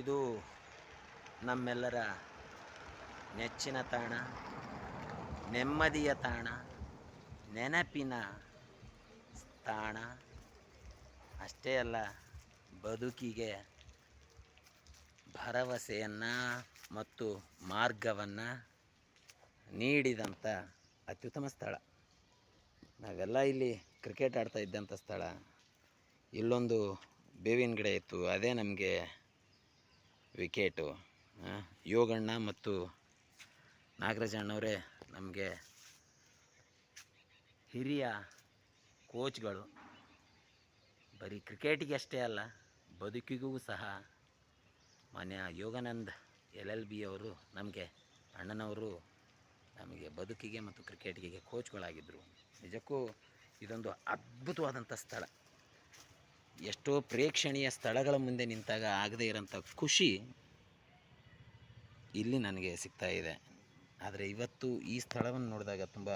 ಇದು ನಮ್ಮೆಲ್ಲರ ನೆಚ್ಚಿನ ತಾಣ, ನೆಮ್ಮದಿಯ ತಾಣ, ನೆನಪಿನ ತಾಣ. ಅಷ್ಟೇ ಅಲ್ಲ, ಬದುಕಿಗೆ ಭರವಸೆಯನ್ನು ಮತ್ತು ಮಾರ್ಗವನ್ನು ನೀಡಿದಂಥ ಅತ್ಯುತ್ತಮ ಸ್ಥಳ. ನಾವೆಲ್ಲ ಇಲ್ಲಿ ಕ್ರಿಕೆಟ್ ಆಡ್ತಾ ಇದ್ದಂಥ ಸ್ಥಳ. ಇಲ್ಲೊಂದು ಬೇವಿನ ಗಿಡ ಇತ್ತು, ಅದೇ ನಮಗೆ ವಿಕೆಟು. ಯೋಗಣ್ಣ ಮತ್ತು ನಾಗರಾಜಣ್ಣವರೇ ನಮಗೆ ಹಿರಿಯ ಕೋಚ್ಗಳು. ಬರೀ ಕ್ರಿಕೆಟಿಗೆ ಅಷ್ಟೇ ಅಲ್ಲ, ಬದುಕಿಗೂ ಸಹ ಮಾನ್ಯ ಯೋಗಾನಂದ್ LLB ಅವರು ನಮಗೆ ಅಣ್ಣನವರು ನಮಗೆ ಬದುಕಿಗೆ ಮತ್ತು ಕ್ರಿಕೆಟಿಗೆ ಕೋಚ್ಗಳಾಗಿದ್ದರು. ನಿಜಕ್ಕೂ ಇದೊಂದು ಅದ್ಭುತವಾದಂಥ ಸ್ಥಳ. ಎಷ್ಟೋ ಪ್ರೇಕ್ಷಣೀಯ ಸ್ಥಳಗಳ ಮುಂದೆ ನಿಂತಾಗ ಆಗದೇ ಇರೋಂಥ ಖುಷಿ ಇಲ್ಲಿ ನನಗೆ ಸಿಗ್ತಾ ಇದೆ. ಆದರೆ ಇವತ್ತು ಈ ಸ್ಥಳವನ್ನು ನೋಡಿದಾಗ ತುಂಬ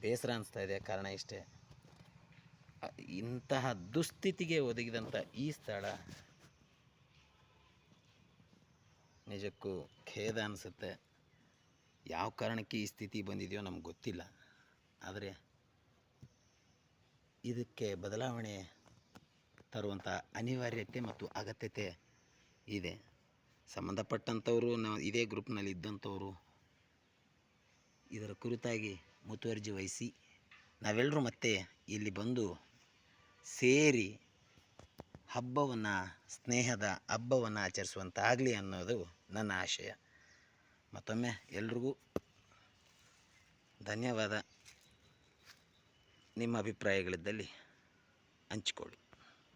ಬೇಸರ ಅನಿಸ್ತಾ ಇದೆ. ಕಾರಣ ಇಷ್ಟೇ, ಇಂತಹ ದುಸ್ಥಿತಿಗೆ ಒದಗಿದಂಥ ಈ ಸ್ಥಳ ನಿಜಕ್ಕೂ ಖೇದ ಅನಿಸುತ್ತೆ. ಯಾವ ಕಾರಣಕ್ಕೆ ಈ ಸ್ಥಿತಿ ಬಂದಿದೆಯೋ ನಮ್ಗೆ ಗೊತ್ತಿಲ್ಲ. ಆದರೆ ಇದಕ್ಕೆ ಬದಲಾವಣೆ ತರುವಂಥ ಅನಿವಾರ್ಯತೆ ಮತ್ತು ಅಗತ್ಯತೆ ಇದೆ. ಸಂಬಂಧಪಟ್ಟಂಥವರು, ನಾವು ಇದೇ ಗ್ರೂಪ್ನಲ್ಲಿ ಇದ್ದಂಥವರು ಇದರ ಕುರಿತಾಗಿ ಮುತುವರ್ಜಿ ವಹಿಸಿ ನಾವೆಲ್ಲರೂ ಮತ್ತೆ ಇಲ್ಲಿ ಬಂದು ಸೇರಿ ಹಬ್ಬವನ್ನು, ಸ್ನೇಹದ ಹಬ್ಬವನ್ನು ಆಚರಿಸುವಂತಾಗಲಿ ಅನ್ನೋದು ನನ್ನ ಆಶಯ. ಮತ್ತೊಮ್ಮೆ ಎಲ್ರಿಗೂ ಧನ್ಯವಾದ. ನಿಮ್ಮ ಅಭಿಪ್ರಾಯಗಳಿದ್ದಲ್ಲಿ ಹಂಚಿಕೊಳ್ಳಿ.